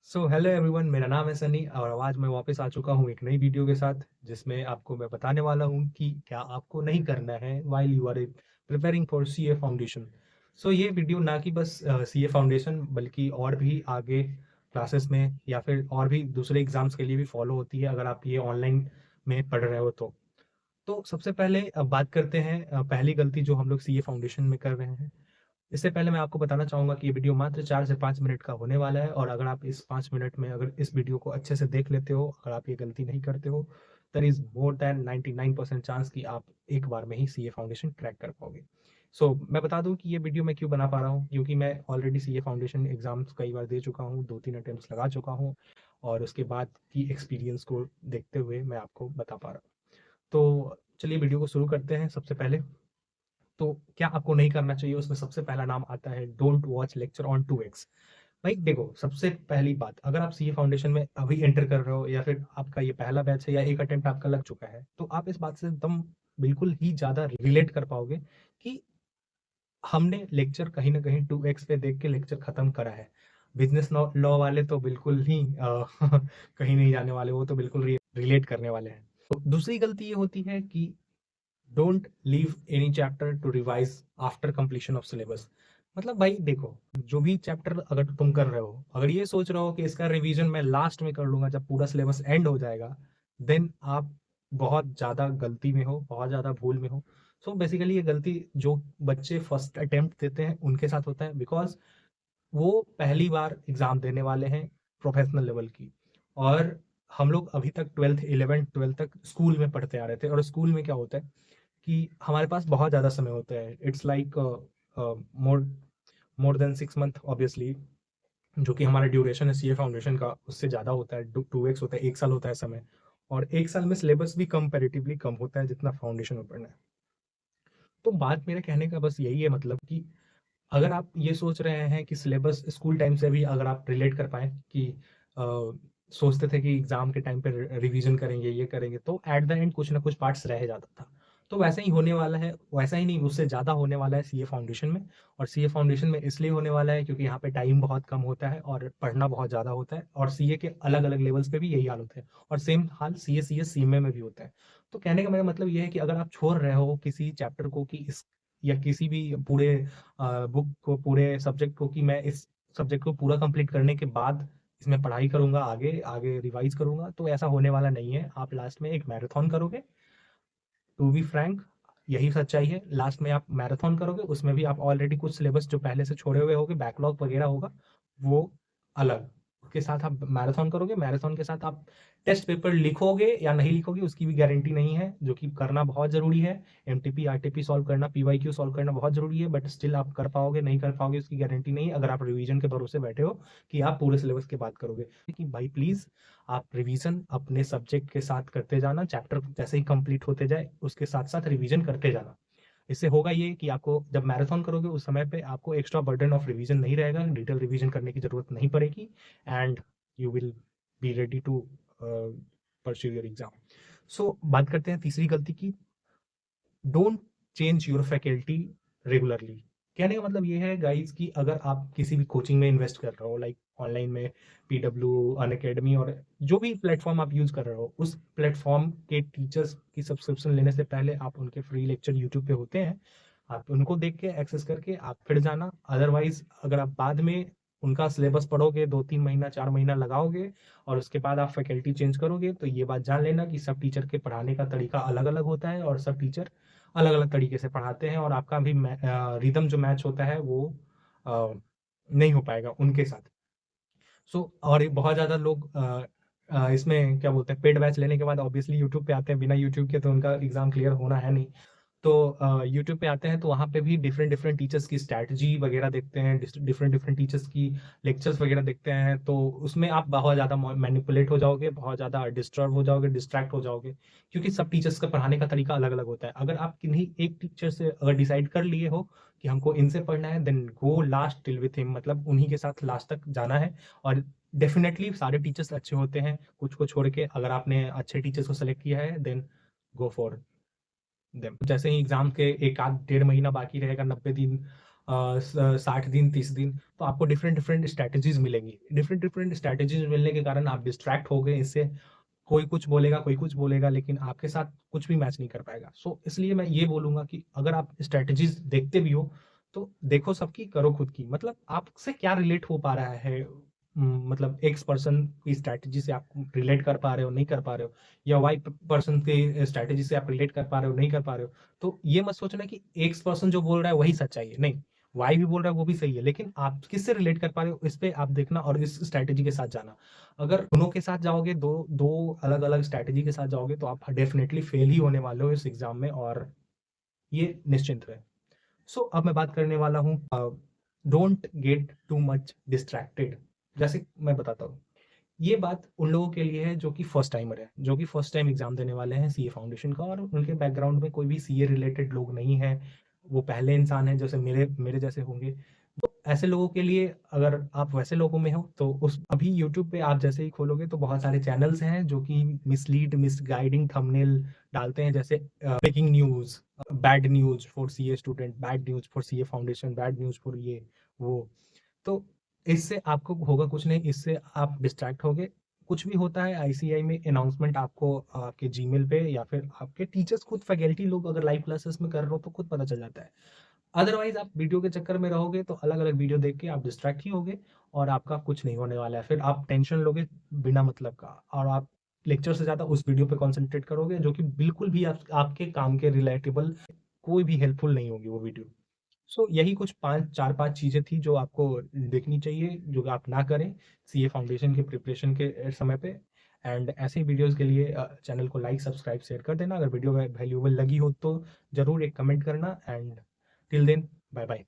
Hello everyone, मेरा नाम है सनी और आज मैं वापस आ चुका हूँ एक नई वीडियो के साथ जिसमें आपको मैं बताने वाला हूँ कि क्या आपको नहीं करना है while you are preparing for CA foundation. ये वीडियो ना कि बस सीए फाउंडेशन बल्कि और भी आगे क्लासेस में या फिर और भी दूसरे एग्जाम्स के लिए भी फॉलो होती है अगर आप ये ऑनलाइन में पढ़ रहे हो तो सबसे पहले बात करते हैं पहली गलती जो हम लोग सीए फाउंडेशन में कर रहे हैं। इससे पहले मैं आपको बताना चाहूँगा कि ये वीडियो मात्र 4 से 5 मिनट का होने वाला है और अगर आप इस 5 मिनट में अगर इस वीडियो को अच्छे से देख लेते हो, अगर आप ये गलती नहीं करते हो, there is more than 99% chance कि आप एक बार में ही सीए फाउंडेशन क्रैक कर पाओगे। मैं बता दूँ कि ये वीडियो मैं क्यों बना पा रहा हूँ, क्योंकि मैं ऑलरेडी सीए फाउंडेशन एग्ज़ाम्स कई बार दे चुका हूँ, 2-3 अटेम्प्ट्स लगा चुका हूँ और उसके बाद की एक्सपीरियंस को देखते हुए मैं आपको बता पा रहा हूँ। चलिए वीडियो को शुरू करते हैं। सबसे पहले तो क्या आपको नहीं करना चाहिए, उसमें सबसे पहला नाम आता है don't watch lecture on 2x। भाई देखो, सबसे पहली बात, अगर आप सीए फाउंडेशन में अभी एंटर कर रहे हो या फिर आपका ये पहला बैच है या एक अटेम्प्ट आपका लग चुका है, तो आप इस बात से एकदम बिल्कुल ही ज़्यादा रिलेट कर पाओगे कि हमने लेक्चर कहीं न कहीं 2x पे देख के लेक्चर खत्म करा है। बिज़नेस लॉ वाले तो बिल्कुल ही कहीं नहीं जाने वाले, वो तो बिल्कुल रिलेट करने वाले हैं। तो दूसरी गलती ये होती है कि don't leave any chapter two revise after completion of syllabus. मतलब भाई देखो, जो भी चैप्टर अगर तुम कर रहे हो, अगर ये सोच रहे हो कि इसका रिवीजन मैं लास्ट में कर लूंगा जब पूरा सिलेबस एंड हो जाएगा, देन आप बहुत ज़्यादा गलती में हो, बहुत ज़्यादा भूल में हो। बेसिकली ये गलती जो बच्चे फर्स्ट अटेम्प्ट देते हैं उनके साथ होता है, बिकॉज वो पहली बार एग्जाम देने वाले हैं प्रोफेशनल लेवल की। और हम लोग अभी तक 12th 11th 12th तक स्कूल में पढ़ते आ रहे थे और स्कूल में क्या होता है कि हमारे पास बहुत ज़्यादा समय होता है। It's like more more than 6 month obviously, जो कि हमारा ड्यूरेशन है सीए फाउंडेशन का, उससे ज़्यादा होता है, 2x होता है, 1 साल होता है समय। और 1 साल में सिलेबस भी कंपेरेटिवली कम होता है जितना फाउंडेशन में पढ़ना है। तो बात मेरे कहने का बस यही है, मतलब कि अगर आप ये सोच रहे हैं कि सिलेबस स्कूल टाइम से भी अगर आप रिलेट कर पाएँ कि अ, सोचते थे कि एग्ज़ाम के टाइम पे रिवीजन करेंगे, ये करेंगे, तो एट द एंड कुछ ना कुछ पार्ट्स रह जाता था। तो वैसा ही होने वाला है, वैसा ही नहीं उससे ज़्यादा होने वाला है सीए फाउंडेशन में। और सीए फाउंडेशन में इसलिए होने वाला है क्योंकि यहाँ पे टाइम बहुत कम होता है और पढ़ना बहुत ज़्यादा होता है और सीए के अलग-अलग लेवल्स पे भी यही हाल होता है और सेम हाल सीए, सीएस, सीएमए में भी होता है। तो कहने का मेरा मतलब ये है कि अगर आप छोड़ रहे हो किसी चैप्टर को कि इस या किसी भी पूरे बुक को, पूरे सब्जेक्ट को, कि मैं इस सब्जेक्ट को पूरा कंप्लीट करने के बाद इसमें पढ़ाई करूँगा, आगे आगे रिवाइज़ करूँगा, तो ऐसा होने वाला नहीं है। आप लास्ट में एक मैराथन करोगे। टू बी फ्रैंक, यही सच्चाई है। लास्ट में आप मैराथन करोगे, उसमें भी आप ऑलरेडी कुछ सिलेबस जो पहले से छोड़े हुए होगे, बैकलॉग वगैरह होगा, वो अलग। उसके साथ आप मैराथन करोगे, मैराथन के साथ आप टेस्ट पेपर लिखोगे या नहीं लिखोगे उसकी भी गारंटी नहीं है, जो कि करना बहुत ज़रूरी है। एमटीपी, आरटीपी सॉल्व करना, पीवाईक्यू सॉल्व करना बहुत ज़रूरी है, बट स्टिल आप कर पाओगे, नहीं कर पाओगे उसकी गारंटी नहीं है अगर आप रिवीजन के भरोसे बैठे हो कि आप पूरे सिलेबस के बाद करोगे। कि भाई प्लीज़, आप रिवीजन अपने सब्जेक्ट के साथ करते जाना, चैप्टर जैसे ही कंप्लीट होते जाए उसके साथ साथ रिवीजन करते जाना। इससे होगा ये कि आपको जब मैराथन करोगे उस समय पे आपको एक्स्ट्रा बर्डन ऑफ रिवीजन नहीं रहेगा, डिटेल रिवीजन करने की जरूरत नहीं पड़ेगी and you will be ready to pursue your exam. बात करते हैं तीसरी गलती की, don't change your faculty regularly. कहने का मतलब ये है गाइस कि अगर आप किसी भी कोचिंग में इन्वेस्ट कर रहे हो, लाइक ऑनलाइन में पीडब्ल्यू, अनअकैडमी और जो भी प्लेटफॉर्म आप यूज कर रहे हो, उस प्लेटफॉर्म के टीचर्स की सब्सक्रिप्शन लेने से पहले आप उनके फ्री लेक्चर यूट्यूब पे होते हैं, आप उनको देख के एक्सेस करके आप फिर जाना। अदरवाइज अगर आप बाद में उनका सिलेबस पढ़ोगे, 2-3 महीना 4 महीना लगाओगे और उसके बाद आप फैकल्टी चेंज करोगे, तो ये बात जान लेना कि सब टीचर के पढ़ाने का तरीका अलग अलग होता है और सब टीचर अलग अलग तरीके से पढ़ाते हैं और आपका भी रिदम जो मैच होता है वो नहीं हो पाएगा उनके साथ। और ये बहुत ज़्यादा लोग इसमें क्या बोलते हैं, पेड बैच लेने के बाद ऑब्वियसली यूट्यूब पे आते हैं, बिना यूट्यूब के तो उनका एग्जाम क्लियर होना है नहीं। तो यूट्यूब पे आते हैं तो वहाँ पे भी डिफरेंट डिफरेंट टीचर्स की स्ट्रैटेजी वगैरह देखते हैं, डिफरेंट डिफरेंट टीचर्स की लेक्चर्स वगैरह देखते हैं, तो उसमें आप बहुत ज़्यादा मैनिपुलेट हो जाओगे, बहुत ज़्यादा डिस्टर्ब हो जाओगे, डिस्ट्रैक्ट हो जाओगे, क्योंकि सब टीचर्स का पढ़ाने का तरीका अलग अलग होता है। अगर आप किन्हीं एक टीचर से अगर डिसाइड कर लिए हो कि हमको इनसे पढ़ना है, then go last till with him, मतलब उन्हीं के साथ लास्ट तक जाना है। और डेफिनेटली सारे टीचर्स अच्छे होते हैं, कुछ को छोड़ के अगर आपने अच्छे टीचर्स को सेलेक्ट किया है देन गो फॉर देम। जैसे ही एग्जाम के एक आध 1.5 महीना बाकी रहेगा, 90 दिन 60 दिन, 30 दिन, तो आपको डिफरेंट डिफरेंट स्ट्रैटेजीज मिलेंगी। डिफरेंट डिफरेंट स्ट्रैटेजीज मिलने के कारण आप डिस्ट्रैक्ट हो गए इससे। कोई कुछ बोलेगा, कोई कुछ बोलेगा, लेकिन आपके साथ कुछ भी मैच नहीं कर पाएगा। सो इसलिए मैं ये बोलूंगा कि अगर आप स्ट्रैटेजीज देखते भी हो तो देखो सबकी, करो खुद की। मतलब आपसे क्या रिलेट हो पा रहा है, मतलब एक्स पर्सन की स्ट्रैटेजी से आप रिलेट कर पा रहे हो, नहीं कर पा रहे हो, या वाई पर्सन के स्ट्रैटेजी से आप रिलेट कर पा रहे हो, नहीं कर पा रहे हो। तो ये मत सोचना कि एक्स पर्सन जो बोल रहा है वही सच्चाई है, नहीं, वाई भी बोल रहा है वो भी सही है, लेकिन आप किससे रिलेट कर पा रहे हो इस पे आप देखना और इस स्ट्रैटेजी के साथ जाना। अगर दोनों के साथ जाओगे, दो दो अलग अलग स्ट्रैटेजी के साथ जाओगे, तो आप डेफिनेटली फेल ही होने वाले हो इस एग्जाम में, और ये निश्चिंत है। सो अब मैं बात करने वाला हूँ, don't get too much distracted. जैसे मैं बताता हूँ, ये बात उन लोगों के लिए है जो कि फर्स्ट टाइमर है, जो कि फर्स्ट टाइम एग्जाम देने वाले हैं सीए फाउंडेशन का, और उनके बैकग्राउंड में कोई भी सीए रिलेटेड लोग नहीं है, वो पहले इंसान है, जैसे मेरे मेरे जैसे होंगे। तो ऐसे लोगों के लिए, अगर आप वैसे लोगों में हो, तो उस अभी यूट्यूब पे आप जैसे ही खोलोगे तो बहुत सारे चैनल्स हैं जो कि मिसगाइडिंग थंबनेल डालते हैं, जैसे breaking news, bad news for CA student, bad news for CA foundation, bad news for ये वो। तो इससे आपको होगा कुछ नहीं, इससे आप डिस्ट्रैक्ट होगे। कुछ भी होता है आईसीआई में अनाउंसमेंट, आपको आपके जीमेल पे या फिर आपके टीचर्स खुद, फैकल्टी लोग अगर लाइव क्लासेस में कर रहे हो तो खुद पता चल जाता है। अदरवाइज आप वीडियो के चक्कर में रहोगे तो अलग अलग वीडियो देख के आप डिस्ट्रैक्ट ही होगे, और आपका कुछ नहीं होने वाला है। फिर आप टेंशन लोगे बिना मतलब का, और आप लेक्चर से ज़्यादा उस वीडियो पे कॉन्सेंट्रेट करोगे, जो कि बिल्कुल भी आपके काम के रिलेटेबल, कोई भी हेल्पफुल नहीं होगी वो वीडियो। सो यही कुछ 5 चीज़ें थी जो आपको देखनी चाहिए, जो आप ना करें सीए फाउंडेशन के प्रिपरेशन के समय पे। एंड ऐसे ही वीडियोस के लिए चैनल को लाइक, सब्सक्राइब, शेयर कर देना। अगर वीडियो वैल्यूएबल लगी हो तो ज़रूर एक कमेंट करना। And till then, bye bye.